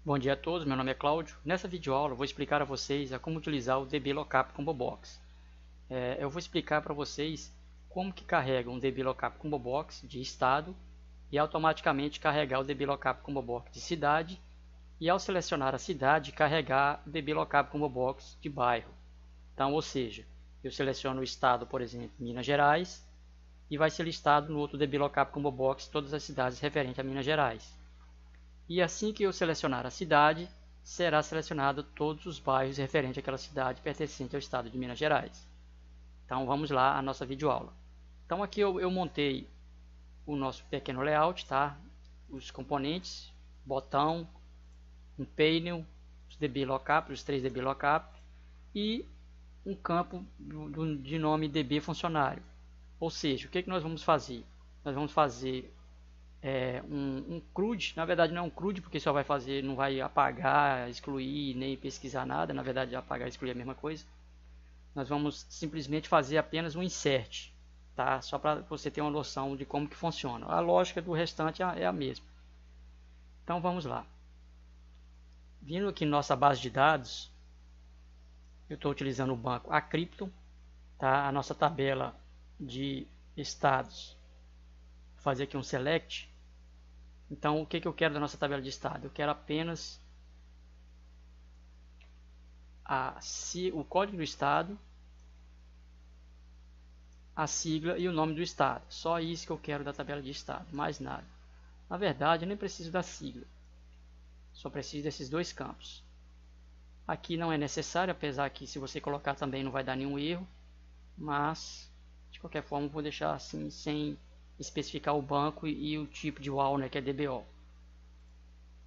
Bom dia a todos, meu nome é Cláudio. Nessa videoaula eu vou explicar a vocês a como utilizar o DB Lookup Combo Box. Eu vou explicar para vocês como que carrega um DB Lookup Combo Box de estado e automaticamente carregar o DB Lookup Combo Box de cidade e ao selecionar a cidade carregar o DB Lookup Combo Box de bairro. Então, ou seja, eu seleciono o estado, por exemplo, Minas Gerais e vai ser listado no outro DB Lookup Combo Box todas as cidades referentes a Minas Gerais. E assim que eu selecionar a cidade, será selecionado todos os bairros referentes àquela cidade pertencente ao estado de Minas Gerais. Então vamos lá à nossa videoaula. Então aqui eu montei o nosso pequeno layout, tá? Os componentes, botão, um painel, os DB Lookup, os 3 DB Lookup e um campo de nome DB funcionário. Ou seja, o que nós vamos fazer? Nós vamos fazer um CRUD. Na verdade não é um CRUD porque só vai fazer, não vai apagar, excluir, nem pesquisar nada. Na verdade apagar e excluir é a mesma coisa. Nós vamos simplesmente fazer apenas um insert, tá? Só para você ter uma noção de como que funciona. A lógica do restante é a mesma. Então vamos lá. Vindo aqui em nossa base de dados, eu estou utilizando o banco Acrypton, tá? A nossa tabela de estados. Vou fazer aqui um select. Então, o que eu quero da nossa tabela de estado? Eu quero apenas o código do estado, a sigla e o nome do estado. Só isso que eu quero da tabela de estado, mais nada. Na verdade, eu nem preciso da sigla. Só preciso desses dois campos. Aqui não é necessário, apesar que se você colocar também não vai dar nenhum erro. Mas, de qualquer forma, eu vou deixar assim, sem especificar o banco e o tipo de UAL, né, que é DBO.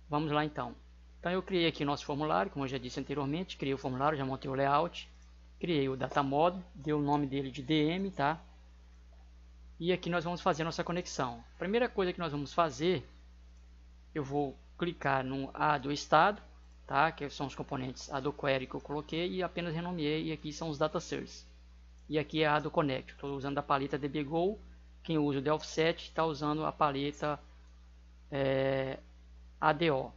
Vamos lá então. Então eu criei aqui nosso formulário, como eu já disse anteriormente, criei o formulário, já montei o layout, criei o data model, dei o nome dele de DM, tá? E aqui nós vamos fazer a nossa conexão. A primeira coisa que nós vamos fazer, eu vou clicar no A do estado, tá? Que são os componentes A do query que eu coloquei e apenas renomeei, e aqui são os data source. E aqui é a do connect, estou usando a paleta DBGo, quem usa o Delphi está usando a paleta ADO.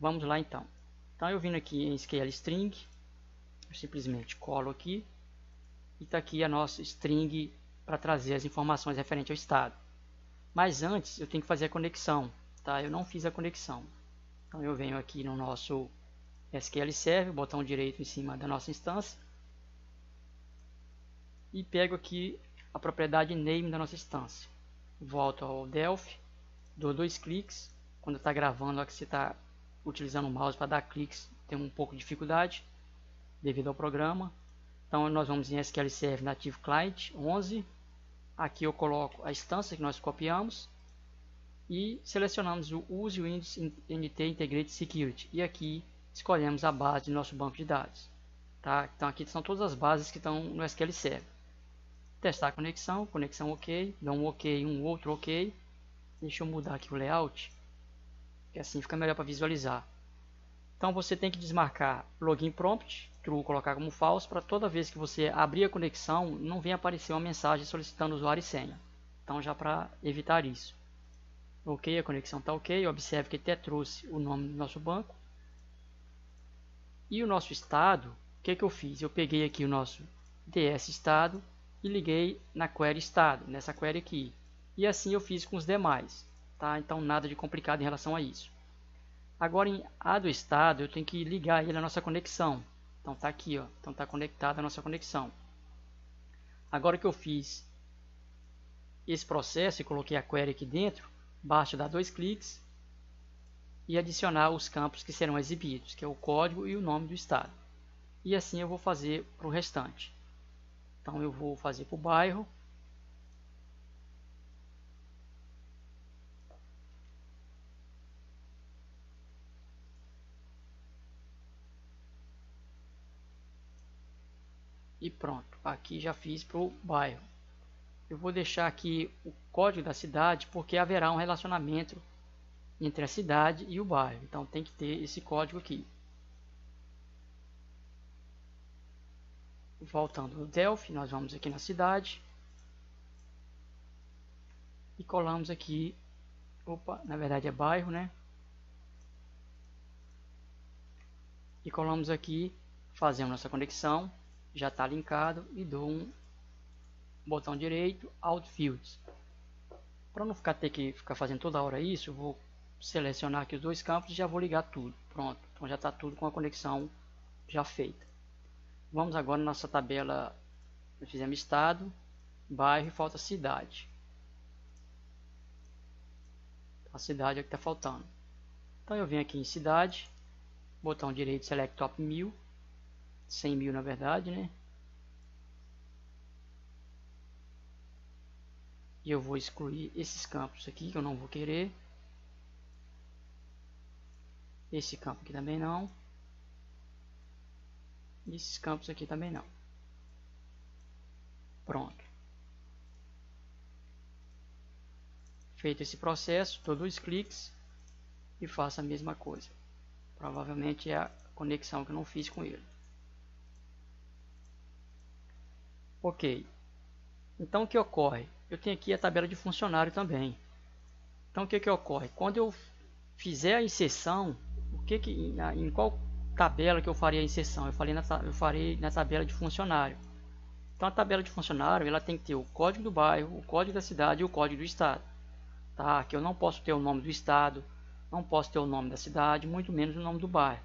Vamos lá então. Então eu vim aqui em Scale String, eu simplesmente colo aqui e está aqui a nossa string para trazer as informações referentes ao estado. Mas antes eu tenho que fazer a conexão, tá? Eu não fiz a conexão. Então eu venho aqui no nosso SQL Server, botão direito em cima da nossa instância e pego aqui a propriedade name da nossa instância. Volto ao Delphi, dou 2 cliques. Quando está gravando, aqui você está utilizando o mouse para dar cliques, tem um pouco de dificuldade devido ao programa. Então nós vamos em SQL Server Native Client 11. Aqui eu coloco a instância que nós copiamos e selecionamos o Use Windows NT Integrated Security. E aqui escolhemos a base do nosso banco de dados. Tá? Então aqui são todas as bases que estão no SQL Server. Testar a conexão, conexão ok, dá um ok, um outro ok. Deixa eu mudar aqui o layout, que assim fica melhor para visualizar. Então você tem que desmarcar login prompt, true, colocar como false, para toda vez que você abrir a conexão, não venha aparecer uma mensagem solicitando usuário e senha. Então já para evitar isso. Ok, a conexão está ok, observe que até trouxe o nome do nosso banco. E o nosso estado, o que eu fiz? Eu peguei aqui o nosso ds estado e liguei na query estado, nessa query aqui. E assim eu fiz com os demais, tá? Então nada de complicado em relação a isso. Agora em A do estado eu tenho que ligar ele à nossa conexão. Então tá aqui, ó. Então tá conectado à nossa conexão. Agora que eu fiz esse processo e coloquei a query aqui dentro, basta dar 2 cliques e adicionar os campos que serão exibidos, que é o código e o nome do estado. E assim eu vou fazer para o restante. Então eu vou fazer para o bairro. E pronto, aqui já fiz para o bairro. Eu vou deixar aqui o código da cidade porque haverá um relacionamento entre a cidade e o bairro. Então tem que ter esse código aqui. Voltando no Delphi, nós vamos aqui na cidade e colamos aqui, opa, na verdade é bairro, né? e colamos aqui, fazemos nossa conexão, já está linkado e dou um botão direito, Alt Fields. Para não ter que ficar fazendo toda hora isso, eu vou selecionar aqui os dois campos e já vou ligar tudo. Pronto, então já está tudo com a conexão já feita. Vamos agora na nossa tabela, fizemos estado, bairro e falta cidade. A cidade é que está faltando. Então eu venho aqui em cidade, botão direito, Select Top 1000, 100.000 na verdade, né? E eu vou excluir esses campos aqui que eu não vou querer. Esse campo aqui também não. E esses campos aqui também não. Pronto. Feito esse processo, dou 2 cliques e faço a mesma coisa. Provavelmente é a conexão que eu não fiz com ele. Ok. Então o que ocorre? Eu tenho aqui a tabela de funcionário também. Então o que ocorre? Quando eu fizer a inserção, em qual tabela que eu faria a inserção? Eu farei na tabela de funcionário. Então a tabela de funcionário ela tem que ter o código do bairro, o código da cidade e o código do estado. Tá? Que eu não posso ter o nome do estado, não posso ter o nome da cidade, muito menos o nome do bairro,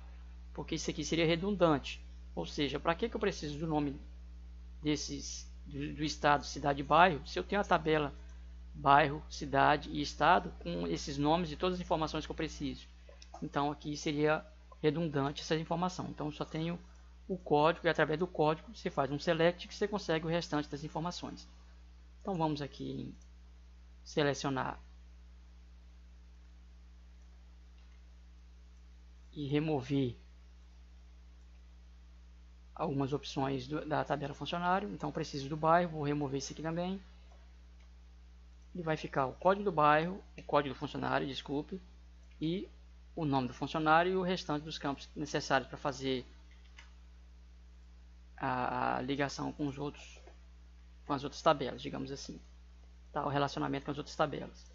porque isso aqui seria redundante. Ou seja, para que eu preciso do nome do estado, cidade e bairro, se eu tenho a tabela bairro, cidade e estado com esses nomes e todas as informações que eu preciso? Então aqui seria redundante essa informação. Então eu só tenho o código e através do código você faz um select que você consegue o restante das informações. Então vamos aqui em selecionar e remover algumas opções da tabela funcionário. Então preciso do bairro, vou remover isso aqui também. E vai ficar o código do bairro, o código do funcionário, desculpe, e o nome do funcionário e o restante dos campos necessários para fazer a ligação com as outras tabelas, digamos assim. Tá, o relacionamento com as outras tabelas.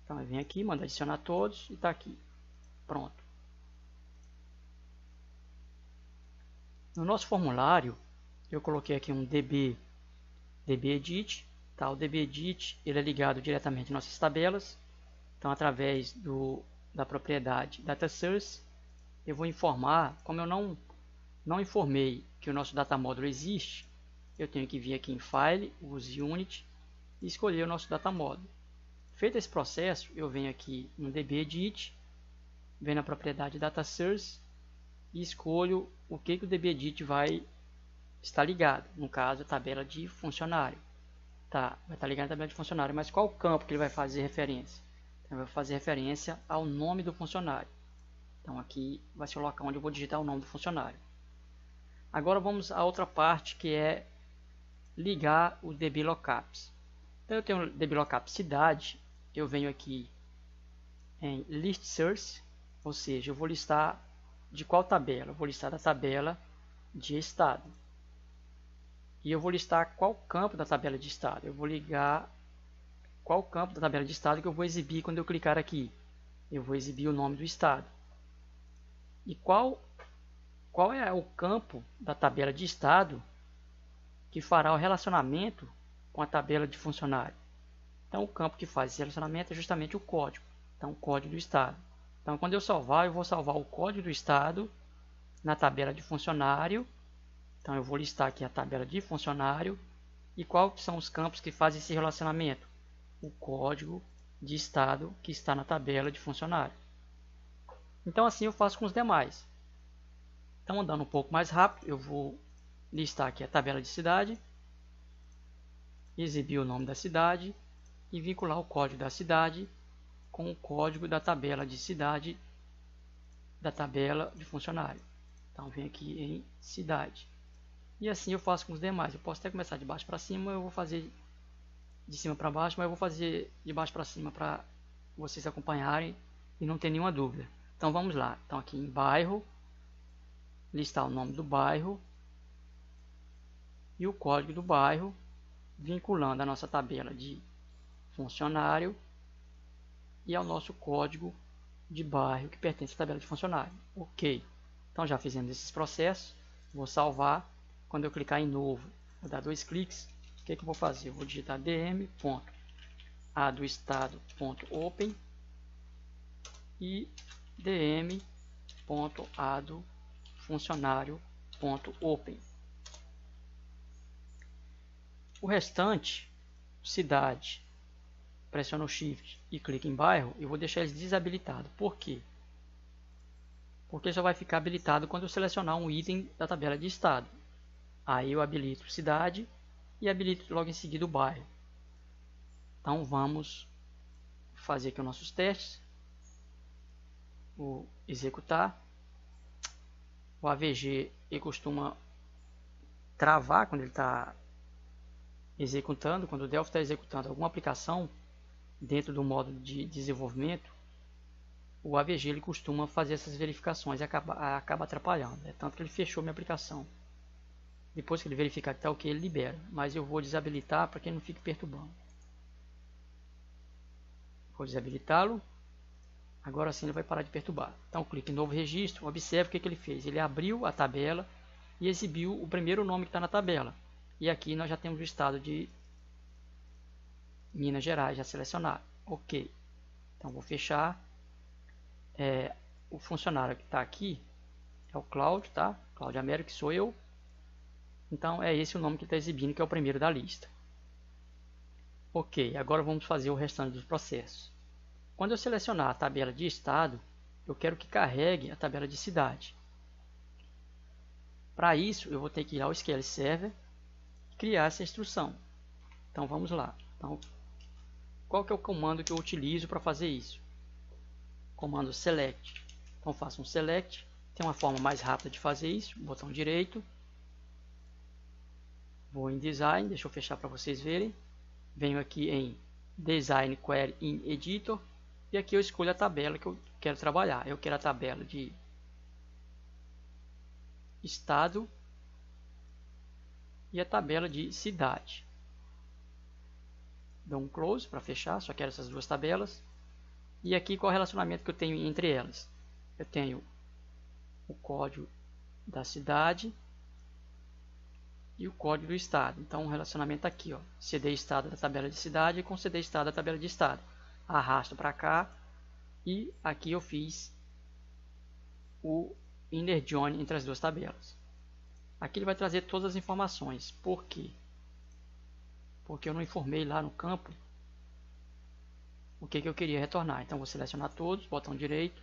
Então eu venho aqui, mando adicionar todos e está aqui. Pronto. No nosso formulário, eu coloquei aqui um dbEdit. Tá? O dbEdit ele é ligado diretamente às nossas tabelas. Então, através da propriedade DataSource, eu vou informar, como eu não informei que o nosso data módulo existe, eu tenho que vir aqui em File, Use Unit e escolher o nosso data módulo. Feito esse processo, eu venho aqui no dbEdit, venho na propriedade DataSource e escolho o que o dbEdit vai estar ligado. No caso, a tabela de funcionário. Tá, vai estar ligado à tabela de funcionário, mas qual campo que ele vai fazer referência? Então, vai fazer referência ao nome do funcionário. Então aqui vai ser o local onde eu vou digitar o nome do funcionário. Agora vamos à outra parte, que é ligar os dblookups. Então eu tenho o dblookup cidade, eu venho aqui em list source, ou seja, eu vou listar de qual tabela? Eu vou listar da tabela de estado. E eu vou listar qual campo da tabela de estado. Eu vou ligar qual campo da tabela de estado que eu vou exibir quando eu clicar aqui. Eu vou exibir o nome do estado. E qual é o campo da tabela de estado que fará o relacionamento com a tabela de funcionário? Então o campo que faz esse relacionamento é justamente o código. Então o código do estado. Então quando eu salvar, eu vou salvar o código do estado na tabela de funcionário. Então eu vou listar aqui a tabela de funcionário. E quais são os campos que fazem esse relacionamento? O código de estado que está na tabela de funcionário. Então assim eu faço com os demais. Então andando um pouco mais rápido, eu vou listar aqui a tabela de cidade, exibir o nome da cidade e vincular o código da cidade com o código da tabela de cidade da tabela de funcionário. Então vem aqui em cidade. E assim eu faço com os demais. Eu posso até começar de baixo para cima, eu vou fazer de cima para baixo, mas eu vou fazer de baixo para cima para vocês acompanharem e não ter nenhuma dúvida. Então vamos lá. Então aqui em bairro, listar o nome do bairro e o código do bairro, vinculando a nossa tabela de funcionário e ao nosso código de bairro que pertence à tabela de funcionário. Ok. Então já fizemos esses processos. Vou salvar. Quando eu clicar em novo, vou dar 2 cliques. O que eu vou fazer? Eu vou digitar dm.adoestado.open e dm.adofuncionário.open. O restante, cidade, pressiono o Shift e clico em bairro, eu vou deixar eles desabilitados. Por quê? Porque só vai ficar habilitado quando eu selecionar um item da tabela de estado. Aí eu habilito cidade e habilito logo em seguida o bairro. Então vamos fazer aqui os nossos testes. Vou executar. O AVG ele costuma travar quando ele está executando. Quando o Delphi está executando alguma aplicação dentro do modo de desenvolvimento, o AVG ele costuma fazer essas verificações e acaba atrapalhando. Tanto que ele fechou minha aplicação. Depois que ele verificar que está ok, ele libera. Mas eu vou desabilitar para que ele não fique perturbando. Vou desabilitá-lo. Agora sim ele vai parar de perturbar. Então clique em novo registro. Observe o que ele fez. Ele abriu a tabela e exibiu o primeiro nome que está na tabela. E aqui nós já temos o estado de Minas Gerais já selecionado. Ok. Então vou fechar. O funcionário que está aqui é o Cláudio, tá? Cláudio Américo, que sou eu. Então é esse o nome que está exibindo, que é o primeiro da lista. Ok, agora vamos fazer o restante dos processos. Quando eu selecionar a tabela de estado, eu quero que carregue a tabela de cidade. Para isso, eu vou ter que ir ao SQL Server e criar essa instrução. Então vamos lá. Então, qual que é o comando que eu utilizo para fazer isso? Comando select. Então faço um select. Tem uma forma mais rápida de fazer isso. Botão direito. Vou em Design, deixa eu fechar para vocês verem. Venho aqui em Design Query in Editor. E aqui eu escolho a tabela que eu quero trabalhar. Eu quero a tabela de estado e a tabela de cidade. Dou um close para fechar, só quero essas duas tabelas. E aqui qual é o relacionamento que eu tenho entre elas? Eu tenho o código da cidade e o código do estado. Então o relacionamento aqui, ó, CD estado da tabela de cidade com CD estado da tabela de estado. Arrasto para cá e aqui eu fiz o inner join entre as duas tabelas. Aqui ele vai trazer todas as informações. Por quê? Porque eu não informei lá no campo o que eu queria retornar. Então vou selecionar todos, botão direito,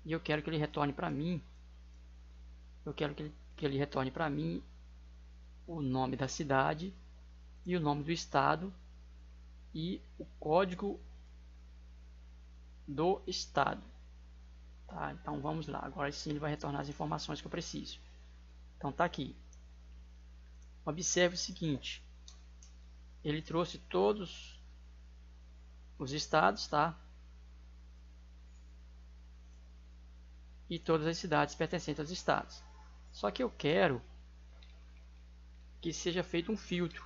e eu quero que ele retorne para mim. Eu quero que ele retorne para mim o nome da cidade e o nome do estado e o código do estado. Tá? Então vamos lá. Agora sim ele vai retornar as informações que eu preciso. Então tá aqui. Observe o seguinte. Ele trouxe todos os estados, tá? E todas as cidades pertencentes aos estados. Só que eu quero que seja feito um filtro.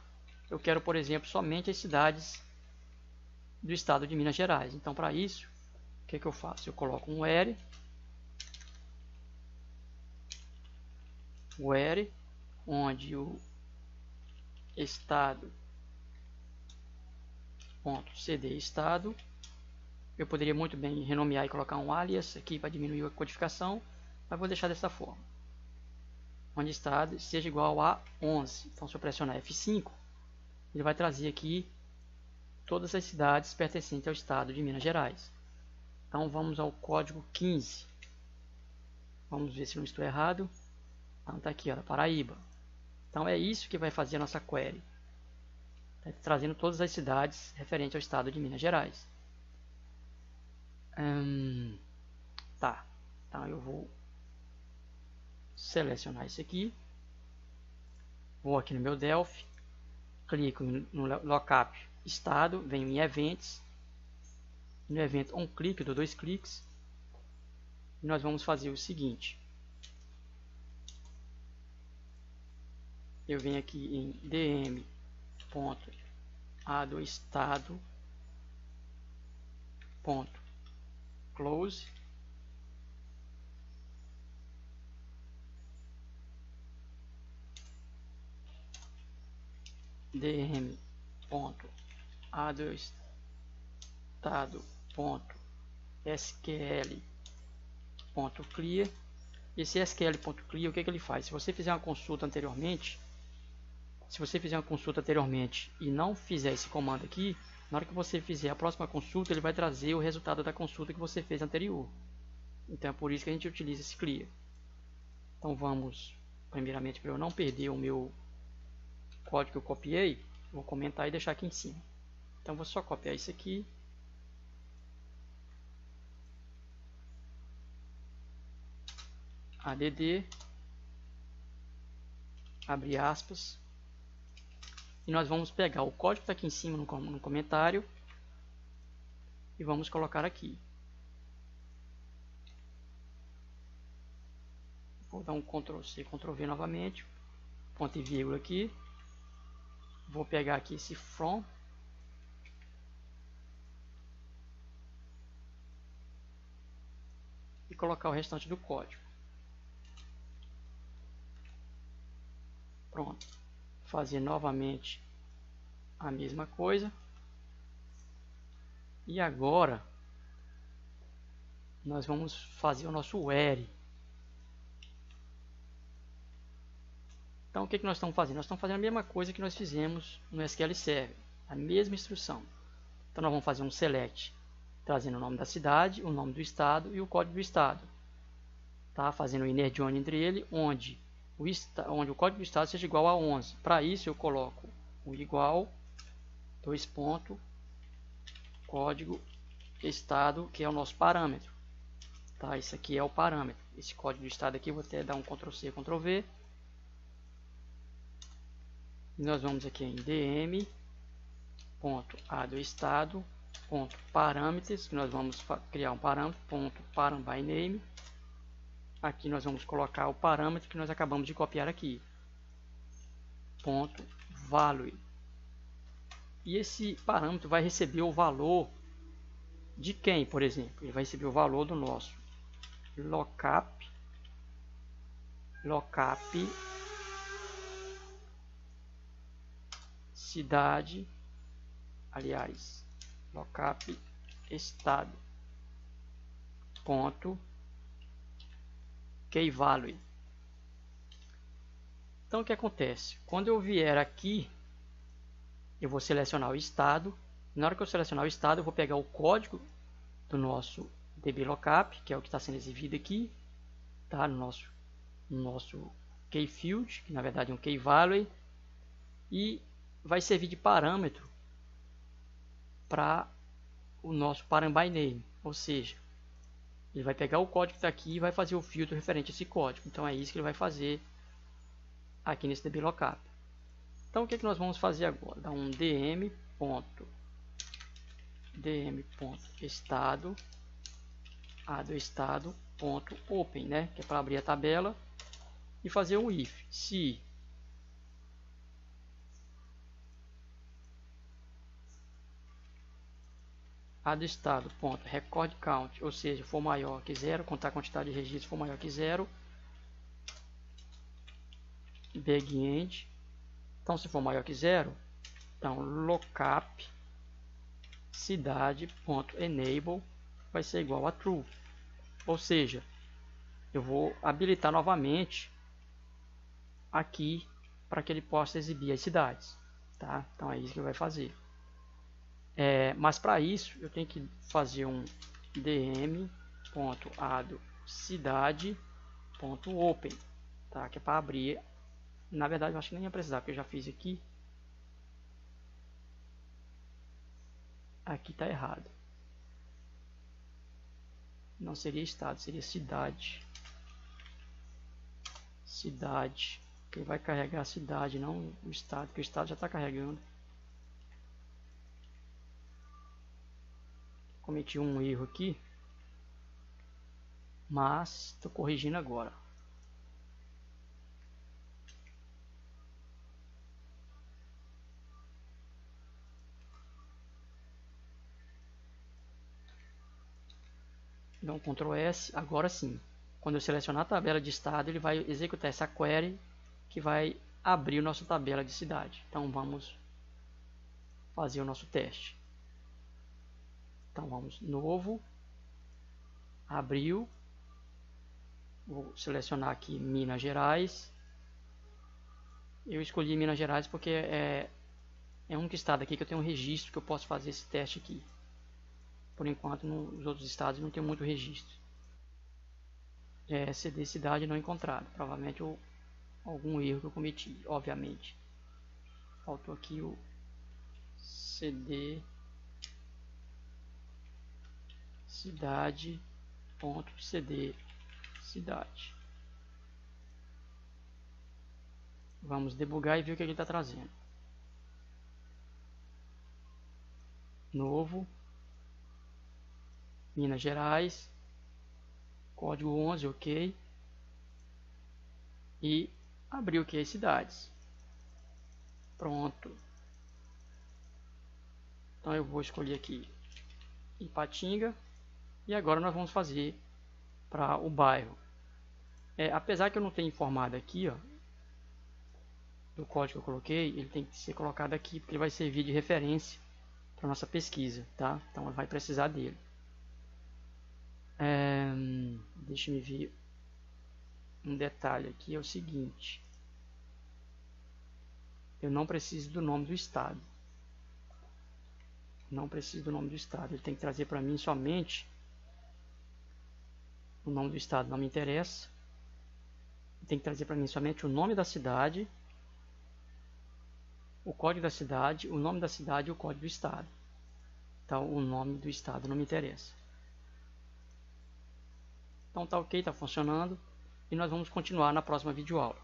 Eu quero, por exemplo, somente as cidades do estado de Minas Gerais. Então, para isso, o que eu faço? Eu coloco um where onde o estado .cd estado. Eu poderia muito bem renomear e colocar um alias aqui para diminuir a codificação, mas vou deixar dessa forma. Onde estado seja igual a 11. Então se eu pressionar F5, ele vai trazer aqui todas as cidades pertencentes ao estado de Minas Gerais. Então vamos ao código 15. Vamos ver se não estou errado. Então está aqui, ó, Paraíba. Então é isso que vai fazer a nossa query. Tá trazendo todas as cidades referentes ao estado de Minas Gerais. Tá. Então eu vou selecionar isso aqui. Vou aqui no meu Delphi. Clico no lookup estado. Venho em Events. No evento onClick, dou 2 cliques. E nós vamos fazer o seguinte. Eu venho aqui em dm.adoestado.close. dm.adostado.sql.clear. Esse sql.clear, o que ele faz? Se você fizer uma consulta anteriormente, e não fizer esse comando aqui, na hora que você fizer a próxima consulta, ele vai trazer o resultado da consulta que você fez anterior. Então é por isso que a gente utiliza esse clear. Então vamos, primeiramente, para eu não perder o meu código que eu copiei, vou comentar e deixar aqui em cima. Então vou só copiar isso aqui. add, abre aspas, e nós vamos pegar o código que está aqui em cima no comentário e vamos colocar aqui. Vou dar um Ctrl+C, Ctrl+V novamente, ponto e vírgula aqui. Vou pegar aqui esse from e colocar o restante do código. Pronto. Fazer novamente a mesma coisa. E agora nós vamos fazer o nosso where. Então o que nós estamos fazendo? Nós estamos fazendo a mesma coisa que nós fizemos no SQL Server, a mesma instrução. Então nós vamos fazer um select, trazendo o nome da cidade, o nome do estado e o código do estado. Tá? Fazendo o inner join entre ele, onde o código do estado seja igual a 11. Para isso eu coloco o igual, código estado, que é o nosso parâmetro. Tá? Isso aqui é o parâmetro. Esse código do estado aqui, vou até dar um Ctrl+C, Ctrl+V. E nós vamos aqui em dm.adoestado.parameters, que nós vamos criar um parâmetro, .parambyname. Aqui nós vamos colocar o parâmetro que nós acabamos de copiar aqui, .value. E esse parâmetro vai receber o valor de quem, por exemplo? Ele vai receber o valor do nosso lookup cidade, aliás, lookup estado, ponto keyvalue. Então o que acontece? Quando eu vier aqui, eu vou selecionar o estado. Na hora que eu selecionar o estado, eu vou pegar o código do nosso dblookup, que é o que está sendo exibido aqui, tá? no nosso keyfield, que na verdade é um keyvalue, e vai servir de parâmetro para o nosso parambyname, ou seja, ele vai pegar o código que está aqui e vai fazer o filtro referente a esse código. Então é isso que ele vai fazer aqui nesse dblookup. Então o que nós vamos fazer agora? Dar um dm.estado adoestado.open, né? Que é para abrir a tabela, e fazer um if. Se adoestado.recordCount, ou seja, for maior que 0, contar a quantidade de registros for maior que 0, begin. Então, se for maior que 0, então lookup cidade.enable vai ser igual a true. Ou seja, eu vou habilitar novamente aqui para que ele possa exibir as cidades. Tá? Então é isso que ele vai fazer. Mas para isso eu tenho que fazer um dm.adocidade.open, tá? Que é para abrir. Na verdade eu acho que nem ia precisar, porque eu já fiz aqui. Aqui está errado. Não seria estado, seria cidade. Cidade. Ele vai carregar a cidade, não o estado, porque o estado já está carregando. Cometi um erro aqui, mas estou corrigindo agora. Dá um Ctrl S, agora sim. Quando eu selecionar a tabela de estado, ele vai executar essa query que vai abrir a nossa tabela de cidade. Então vamos fazer o nosso teste. Então vamos novo, abriu, vou selecionar aqui Minas Gerais. Eu escolhi Minas Gerais porque é o único estado aqui que eu tenho um registro que eu posso fazer esse teste aqui. Por enquanto nos outros estados não tem muito registro. CD cidade não encontrado, provavelmente algum erro que eu cometi, obviamente. Faltou aqui o CD cidade.cd cidade. Vamos debugar e ver o que ele está trazendo. Novo, Minas Gerais, código 11, ok. E abriu aqui as cidades. Pronto. Então eu vou escolher aqui Ipatinga. E agora nós vamos fazer para o bairro. Apesar que eu não tenha informado aqui, ó, do código que eu coloquei, ele tem que ser colocado aqui, porque ele vai servir de referência para nossa pesquisa, tá? Então vai precisar dele. Deixa eu ver um detalhe aqui, é o seguinte. Eu não preciso do nome do estado. Não preciso do nome do estado. Ele tem que trazer para mim somente o nome do estado, não me interessa. Ele tem que trazer para mim somente o nome da cidade, o código da cidade, o nome da cidade e o código do estado. Então o nome do estado não me interessa. Então tá ok, tá funcionando. E nós vamos continuar na próxima videoaula.